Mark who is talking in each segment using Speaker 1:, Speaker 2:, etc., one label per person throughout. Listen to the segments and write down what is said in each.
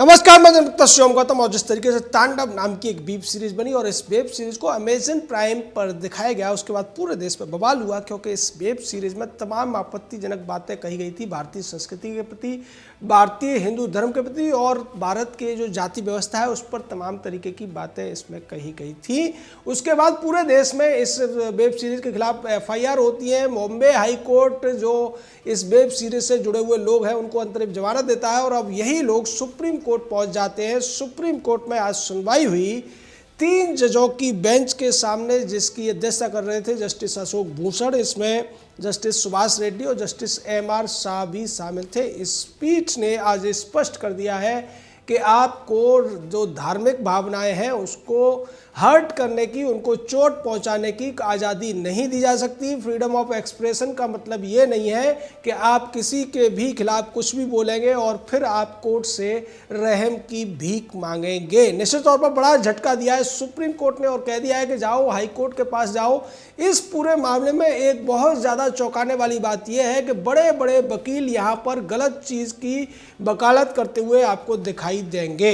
Speaker 1: नमस्कार, मैं जनता शिवम गौतम। और जिस तरीके से तांडव नाम की एक वेब सीरीज बनी और इस वेब सीरीज को अमेजन प्राइम पर दिखाया गया, उसके बाद पूरे देश में बवाल हुआ, क्योंकि इस वेब सीरीज में तमाम आपत्तिजनक बातें कही गई थी भारतीय संस्कृति के प्रति, भारतीय हिंदू धर्म के प्रति और भारत के जो जाति व्यवस्था है उस पर तमाम तरीके की बातें इसमें कही गई थी। उसके बाद पूरे देश में इस वेब सीरीज के खिलाफ FIR होती है। बॉम्बे हाई कोर्ट जो इस वेब सीरीज से जुड़े हुए लोग हैं उनको अंतरिम जमानत देता है और अब यही लोग सुप्रीम कोर्ट पहुंच जाते हैं। सुप्रीम कोर्ट में आज सुनवाई हुई 3 जजों की बेंच के सामने, जिसकी अध्यक्षता कर रहे थे जस्टिस अशोक भूषण। इसमें जस्टिस सुभाष रेड्डी और जस्टिस MR शाह भी शामिल थे। इस पीठ ने आज स्पष्ट कर दिया है कि आपको जो धार्मिक भावनाएं हैं उसको हर्ट करने की, उनको चोट पहुंचाने की आज़ादी नहीं दी जा सकती। फ्रीडम ऑफ एक्सप्रेशन का मतलब ये नहीं है कि आप किसी के भी खिलाफ कुछ भी बोलेंगे और फिर आप कोर्ट से रहम की भीख मांगेंगे। निश्चित तौर पर बड़ा झटका दिया है सुप्रीम कोर्ट ने और कह दिया है कि जाओ हाई कोर्ट के पास जाओ। इस पूरे मामले में एक बहुत ज़्यादा चौंकाने वाली बात यह है कि बड़े बड़े वकील यहाँ पर गलत चीज़ की वकालत करते हुए आपको दिखाई देंगे।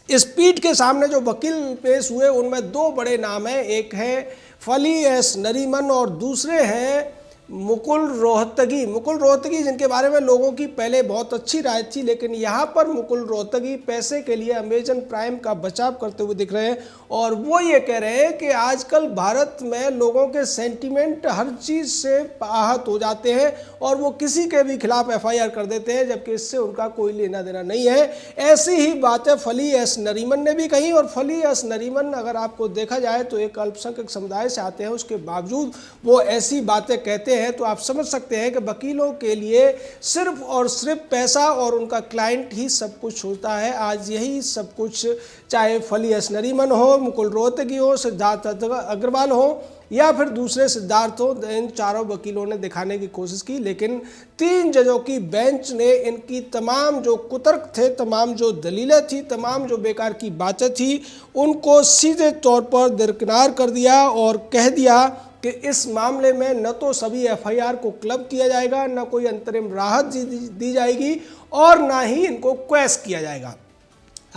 Speaker 1: इस पीठ के सामने जो वकील पेश हुए उनमें 2 बड़े नाम हैं। एक है फली एस नरीमन और दूसरे हैं मुकुल रोहतगी, जिनके बारे में लोगों की पहले बहुत अच्छी राय थी, लेकिन यहाँ पर मुकुल रोहतगी पैसे के लिए अमेजन प्राइम का बचाव करते हुए दिख रहे हैं और वो ये कह रहे हैं कि आजकल भारत में लोगों के सेंटीमेंट हर चीज़ से आहत हो जाते हैं और वो किसी के भी खिलाफ FIR कर देते हैं, जबकि इससे उनका कोई लेना देना नहीं है। ऐसी ही बातें फली एस नरीमन ने भी कही और फली एस नरीमन अगर आपको देखा जाए तो एक अल्पसंख्यक समुदाय से आते हैं, उसके बावजूद वो ऐसी बातें कहते हैं तो आप समझ सकते हैं कि वकीलों के लिए सिर्फ और सिर्फ पैसा और उनका क्लाइंट ही सब कुछ होता है। आज यही सब कुछ, चाहे फली एस नरीमन हो, मुकुल रोहतगी हो, सिद्धार्थ अग्रवाल हो या फिर दूसरे सिद्धार्थ हो, इन चारों वकीलों ने दिखाने की कोशिश की, लेकिन 3 जजों की बेंच ने इनकी तमाम जो कुतर्क थे, तमाम जो दलीलें थी, तमाम जो बेकार की बातें थी, उनको सीधे तौर पर दरकिनार कर दिया और कह दिया कि इस मामले में न तो सभी FIR को क्लब किया जाएगा, न कोई अंतरिम राहत दी जाएगी और ना ही इनको क्वेश किया जाएगा।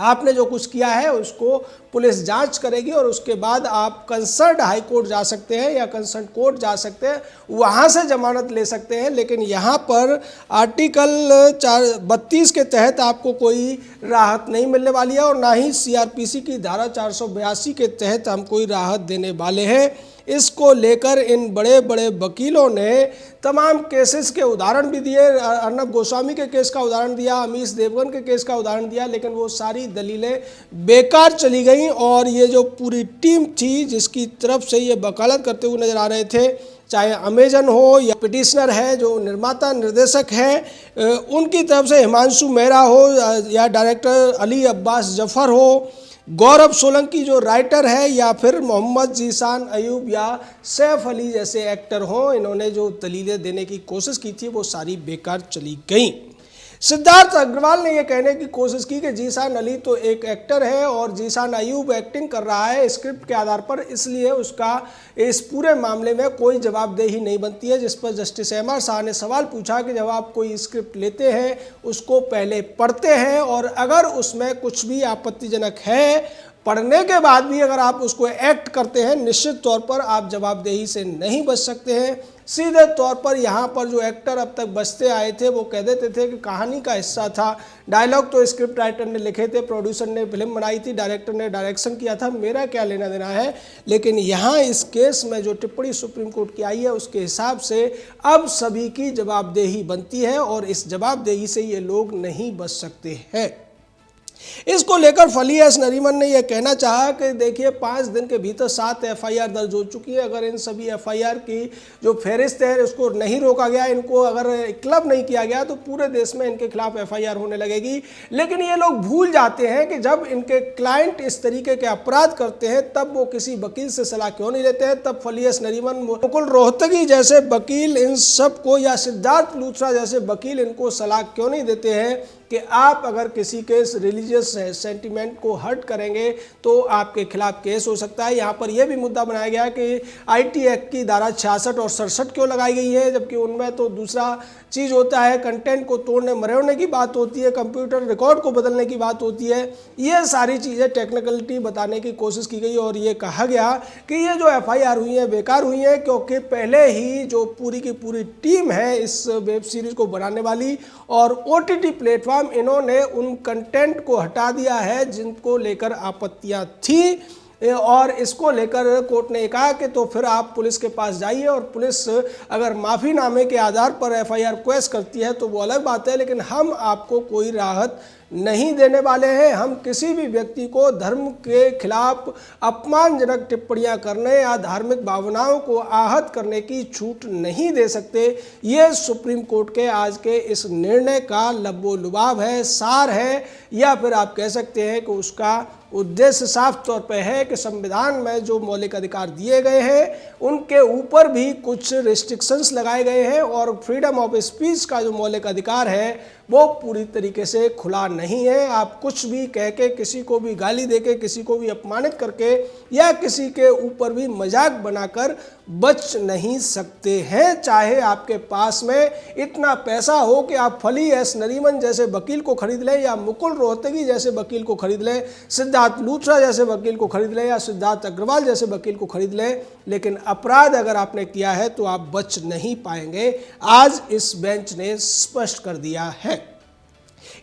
Speaker 1: आपने जो कुछ किया है उसको पुलिस जांच करेगी और उसके बाद आप कंसर्न हाई कोर्ट जा सकते हैं या कंसर्न कोर्ट जा सकते हैं, वहां से जमानत ले सकते हैं। लेकिन यहाँ पर आर्टिकल 32 के तहत आपको कोई राहत नहीं मिलने वाली है और ना ही CRPC की धारा 482 के तहत हम कोई राहत देने वाले हैं। इसको लेकर इन बड़े बड़े वकीलों ने तमाम केसेस के उदाहरण भी दिए। अर्नब गोस्वामी के केस का उदाहरण दिया, अमीश देवगन के केस का उदाहरण दिया, लेकिन वो सारी दलीलें बेकार चली गई और ये जो पूरी टीम थी जिसकी तरफ से ये वकालत करते हुए नजर आ रहे थे, चाहे अमेजन हो या पिटिशनर है जो निर्माता निर्देशक हैं, उनकी तरफ से हिमांशु मेहरा हो या डायरेक्टर अली अब्बास जफर हो, गौरव सोलंकी जो राइटर है, या फिर मोहम्मद जीशान अयूब या सैफ अली जैसे एक्टर हों, इन्होंने जो दलीलें देने की कोशिश की थी वो सारी बेकार चली गई। सिद्धार्थ अग्रवाल ने यह कहने की कोशिश की कि जीशान अली तो एक एक्टर है और जीशान अयूब एक्टिंग कर रहा है स्क्रिप्ट के आधार पर, इसलिए उसका इस पूरे मामले में कोई जवाबदेही नहीं बनती है। जिस पर जस्टिस MR शाह ने सवाल पूछा कि जब आप कोई स्क्रिप्ट लेते हैं उसको पहले पढ़ते हैं और अगर उसमें कुछ भी आपत्तिजनक है, पढ़ने के बाद भी अगर आप उसको एक्ट करते हैं, निश्चित तौर पर आप जवाबदेही से नहीं बच सकते हैं। सीधे तौर पर यहाँ पर जो एक्टर अब तक बचते आए थे वो कह देते थे कि कहानी का हिस्सा था, डायलॉग तो स्क्रिप्ट राइटर ने लिखे थे, प्रोड्यूसर ने फिल्म बनाई थी, डायरेक्टर ने डायरेक्शन किया था, मेरा क्या लेना देना है। लेकिन यहाँ इस केस में जो टिप्पणी सुप्रीम कोर्ट की आई है उसके हिसाब से अब सभी की जवाबदेही बनती है और इस जवाबदेही से ये लोग नहीं बच सकते हैं। इसको लेकर फली एस नरीमन ने यह कहना चाहा कि देखिए 5 दिन के भीतर 7 FIR दर्ज हो चुकी है। अगर इन सभी FIR की जो फहरिस्त है उसको नहीं रोका गया, इनको अगर क्लब नहीं किया गया तो पूरे देश में इनके खिलाफ FIR होने लगेगी। लेकिन ये लोग भूल जाते हैं कि जब इनके क्लाइंट इस तरीके के अपराध करते हैं तब वो किसी वकील से सलाह क्यों नहीं लेते हैं। तब फली एस नरीमन, मुकुल रोहतगी जैसे वकील इन सब को या सिद्धार्थ लूथरा जैसे वकील इनको सलाह क्यों नहीं देते हैं कि आप अगर किसी के रिलीजियस सेंटिमेंट को हर्ट करेंगे तो आपके खिलाफ केस हो सकता है। यहाँ पर यह भी मुद्दा बनाया गया कि आईटी एक्ट की धारा 66 और 67 क्यों लगाई गई है, जबकि उनमें तो दूसरा चीज़ होता है, कंटेंट को तोड़ने मरोड़ने की बात होती है, कंप्यूटर रिकॉर्ड को बदलने की बात होती है। ये सारी चीज़ें टेक्निकलिटी बताने की कोशिश की गई और ये कहा गया कि ये जो एफआईआर हुई है बेकार हुई है, क्योंकि पहले ही जो पूरी की पूरी टीम है इस वेब सीरीज़ को बनाने वाली और ओटीटी प्लेटफॉर्म, इन्होंने उन कंटेंट को हटा दिया है जिनको लेकर आपत्तियां थी और इसको लेकर कोर्ट ने कहा कि तो फिर आप पुलिस के पास जाइए और पुलिस अगर माफ़ीनामे के आधार पर एफआईआर क्वेश करती है तो वो अलग बात है, लेकिन हम आपको कोई राहत नहीं देने वाले हैं। हम किसी भी व्यक्ति को धर्म के खिलाफ अपमानजनक टिप्पणियां करने या धार्मिक भावनाओं को आहत करने की छूट नहीं दे सकते। ये सुप्रीम कोर्ट के आज के इस निर्णय का लबो-लुबाब है, सार है, या फिर आप कह सकते हैं कि उसका उद्देश्य साफ तौर पे है कि संविधान में जो मौलिक अधिकार दिए गए हैं उनके ऊपर भी कुछ रिस्ट्रिक्शंस लगाए गए हैं और फ्रीडम ऑफ स्पीच का जो मौलिक अधिकार है वो पूरी तरीके से खुला नहीं है। आप कुछ भी कह के, किसी को भी गाली देके, किसी को भी अपमानित करके या किसी के ऊपर भी मजाक बनाकर बच नहीं सकते हैं, चाहे आपके पास में इतना पैसा हो कि आप फली एस नरीमन जैसे वकील को खरीद लें या मुकुल रोहतगी जैसे वकील को खरीद लें, सिद्धार्थ लूथरा जैसे वकील को खरीद लें या सिद्धार्थ अग्रवाल जैसे वकील को खरीद लें, लेकिन अपराध अगर आपने किया है तो आप बच नहीं पाएंगे। आज इस बेंच ने स्पष्ट कर दिया है।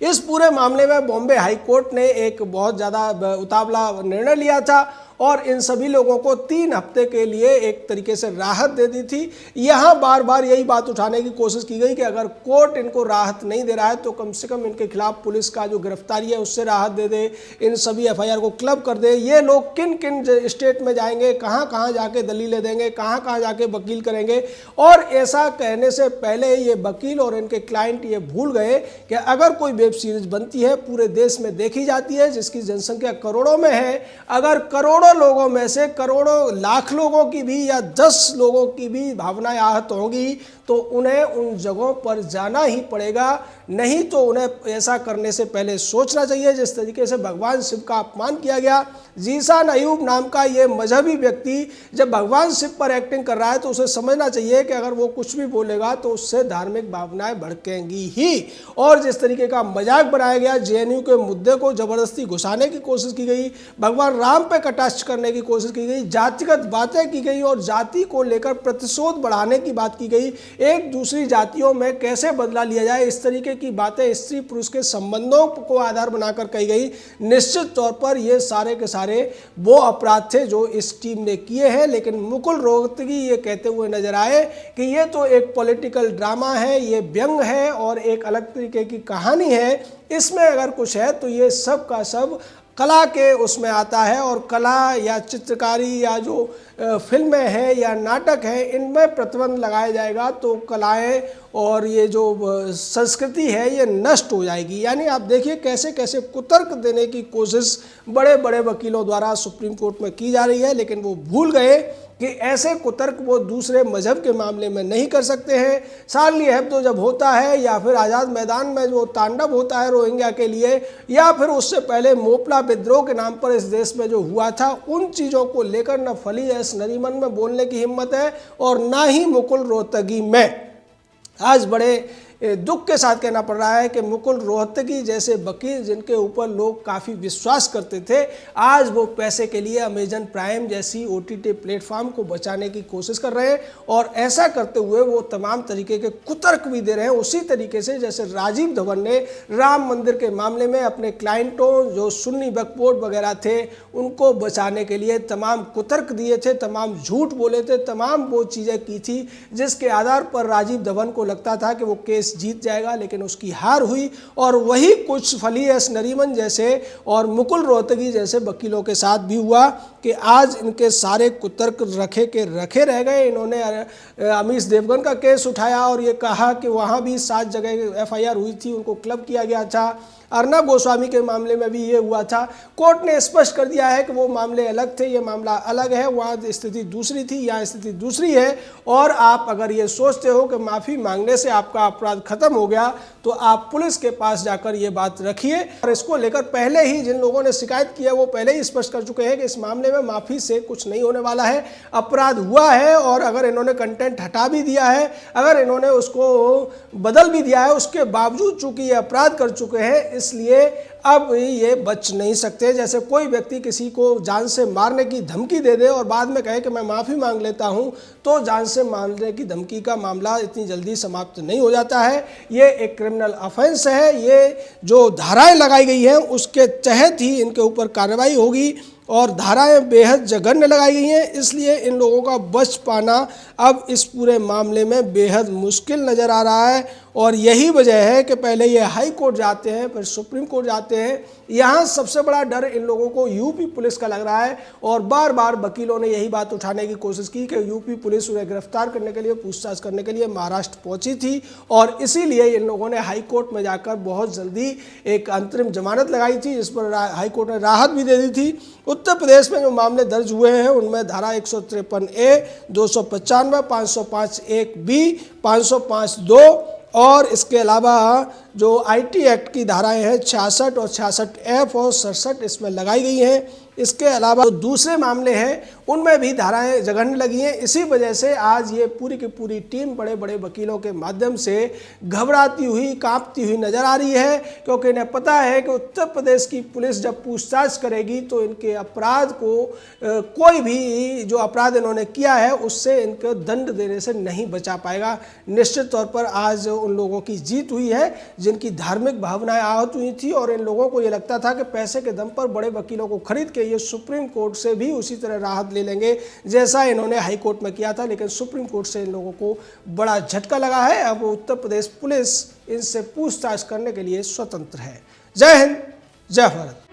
Speaker 1: इस पूरे मामले में बॉम्बे हाई कोर्ट ने एक बहुत ज़्यादा उतावला निर्णय लिया था और इन सभी लोगों को 3 हफ्ते के लिए एक तरीके से राहत दे दी थी। यहाँ बार बार यही बात उठाने की कोशिश की गई कि अगर कोर्ट इनको राहत नहीं दे रहा है तो कम से कम इनके खिलाफ पुलिस का जो गिरफ्तारी है उससे राहत दे दे, इन सभी एफआईआर को क्लब कर दे। ये लोग किन किन स्टेट में जाएंगे, कहाँ कहाँ जाके दलीलें देंगे, कहाँ कहाँ जाके वकील करेंगे, और ऐसा कहने से पहले ये वकील और इनके क्लाइंट ये भूल गए कि अगर कोई वेब सीरीज बनती है, पूरे देश में देखी जाती है, जिसकी जनसंख्या करोड़ों में है, अगर करोड़ों लोगों में से करोड़ों लाख लोगों की भी या 10 लोगों की भी भावनाएं आहत होंगी तो उन्हें उन जगहों पर जाना ही पड़ेगा। नहीं तो उन्हें ऐसा करने से पहले सोचना चाहिए। जिस तरीके से भगवान शिव का अपमान किया गया, जीशान अयूब नाम का ये मजहबी व्यक्ति जब भगवान शिव पर एक्टिंग कर रहा है तो उसे समझना चाहिए कि अगर वो कुछ भी बोलेगा तो उससे धार्मिक भावनाएं भड़केंगी ही। और जिस तरीके का मजाक बनाया गया, जेएनयू के मुद्दे को जबरदस्ती घुसाने की कोशिश की गई, भगवान राम पे कटाक्ष करने की कोशिश की गई, जातिगत बातें की गई और जाति को लेकर प्रतिशोध बढ़ाने की बात की गई, एक दूसरी जातियों में कैसे बदला लिया जाए, इस तरीके की बातें स्त्री पुरुष के संबंधों को आधार बनाकर कही गई। निश्चित तौर पर ये सारे के सारे वो अपराध थे जो इस टीम ने किए हैं। लेकिन मुकुल रोहतगी ये कहते हुए नजर आए कि ये तो एक पॉलिटिकल ड्रामा है, ये व्यंग है और एक अलग तरीके की कहानी है, इसमें अगर कुछ है तो ये सब का सब कला के उसमें आता है। और कला या चित्रकारी या जो फिल्में हैं या नाटक हैं, इनमें प्रतिबंध लगाया जाएगा तो कलाएं और ये जो संस्कृति है ये नष्ट हो जाएगी। यानी आप देखिए कैसे कैसे कुतर्क देने की कोशिश बड़े बड़े वकीलों द्वारा सुप्रीम कोर्ट में की जा रही है, लेकिन वो भूल गए कि ऐसे कुतर्क वो दूसरे मजहब के मामले में नहीं कर सकते हैं। शार्ली हेब्दो जब होता है या फिर आज़ाद मैदान में जो तांडव होता है रोहिंग्या के लिए, या फिर उससे पहले मोपला विद्रोह के नाम पर इस देश में जो हुआ था, उन चीज़ों को लेकर न फली एस नरीमन में बोलने की हिम्मत है और ना ही मुकुल रोहतगी में। आज बड़े दुख के साथ कहना पड़ रहा है कि मुकुल रोहतगी जैसे वकील जिनके ऊपर लोग काफ़ी विश्वास करते थे, आज वो पैसे के लिए अमेजन प्राइम जैसी ओटीटी प्लेटफॉर्म को बचाने की कोशिश कर रहे हैं और ऐसा करते हुए वो तमाम तरीके के कुतर्क भी दे रहे हैं। उसी तरीके से जैसे राजीव धवन ने राम मंदिर के मामले में अपने क्लाइंटों जो सुन्नी वक्फ बोर्ड वगैरह थे उनको बचाने के लिए तमाम कुतर्क दिए थे, तमाम झूठ बोले थे, तमाम वो चीज़ें की थी जिसके आधार पर राजीव धवन को लगता था कि वो केस जीत जाएगा, लेकिन उसकी हार हुई। और वही कुछ फली एस नरीमन जैसे और मुकुल रोहतगी जैसे वकीलों के साथ भी हुआ कि आज इनके सारे कुतर्क रखे के रखे रह गए। इन्होंने अमीश देवगन का केस उठाया और ये कहा कि वहाँ भी 7 जगह एफआईआर हुई थी, उनको क्लब किया गया था। अर्नब गोस्वामी के मामले में भी ये हुआ था। कोर्ट ने स्पष्ट कर दिया है कि वो मामले अलग थे, ये मामला अलग है, वहाँ स्थिति दूसरी थी, यहाँ स्थिति दूसरी है। और आप अगर ये सोचते हो कि माफ़ी मांगने से आपका अपराध खत्म हो गया तो आप पुलिस के पास जाकर ये बात रखिए। और इसको लेकर पहले ही जिन लोगों ने शिकायत की है वो पहले ही स्पष्ट कर चुके हैं कि इस मामले में माफ़ी से कुछ नहीं होने वाला है। अपराध हुआ है और अगर इन्होंने कंटेंट हटा भी दिया है, अगर इन्होंने उसको बदल भी दिया है, उसके बावजूद चूंकि ये अपराध कर चुके हैं इसलिए अब ये बच नहीं सकते। जैसे कोई व्यक्ति किसी को जान से मारने की धमकी दे दे और बाद में कहे कि मैं माफ़ी मांग लेता हूं, तो जान से मारने की धमकी का मामला इतनी जल्दी समाप्त नहीं हो जाता है। ये एक क्रिमिनल ऑफेंस है। ये जो धाराएं लगाई गई हैं उसके तहत ही इनके ऊपर कार्रवाई होगी और धाराएं बेहद जघन्य लगाई गई हैं, इसलिए इन लोगों का बच पाना अब इस पूरे मामले में बेहद मुश्किल नज़र आ रहा है। और यही वजह है कि पहले ये हाई कोर्ट जाते हैं, फिर सुप्रीम कोर्ट जाते हैं। यहाँ सबसे बड़ा डर इन लोगों को यूपी पुलिस का लग रहा है और बार बार वकीलों ने यही बात उठाने की कोशिश की कि यूपी पुलिस उन्हें गिरफ्तार करने के लिए, पूछताछ करने के लिए महाराष्ट्र पहुंची थी और इसीलिए इन लोगों ने हाई कोर्ट में जाकर बहुत जल्दी एक अंतरिम जमानत लगाई थी, जिस पर हाई कोर्ट ने राहत भी दे दी थी। उत्तर प्रदेश में जो मामले दर्ज हुए हैं उनमें धारा 153A, 295, 505(1)B, 505(2) और इसके अलावा जो आईटी एक्ट की धाराएं हैं 66 और 66F और 67 इसमें लगाई गई हैं। इसके अलावा जो दूसरे मामले हैं उनमें भी धाराएं जघन्य लगी हैं। इसी वजह से आज ये पूरी की पूरी टीम बड़े बड़े वकीलों के माध्यम से घबराती हुई, कांपती हुई नजर आ रही है, क्योंकि इन्हें पता है कि उत्तर प्रदेश की पुलिस जब पूछताछ करेगी तो इनके अपराध को कोई भी जो अपराध इन्होंने किया है उससे इनको दंड देने से नहीं बचा पाएगा। निश्चित तौर पर आज उन लोगों की जीत हुई है जिनकी धार्मिक भावनाएं आहत हुई थी और इन लोगों को ये लगता था कि पैसे के दम पर बड़े वकीलों को खरीद के ये सुप्रीम कोर्ट से भी उसी तरह राहत ले लेंगे जैसा इन्होंने हाई कोर्ट में किया था। लेकिन सुप्रीम कोर्ट से इन लोगों को बड़ा झटका लगा है। अब उत्तर प्रदेश पुलिस इनसे पूछताछ करने के लिए स्वतंत्र है। जय हिंद, जय भारत।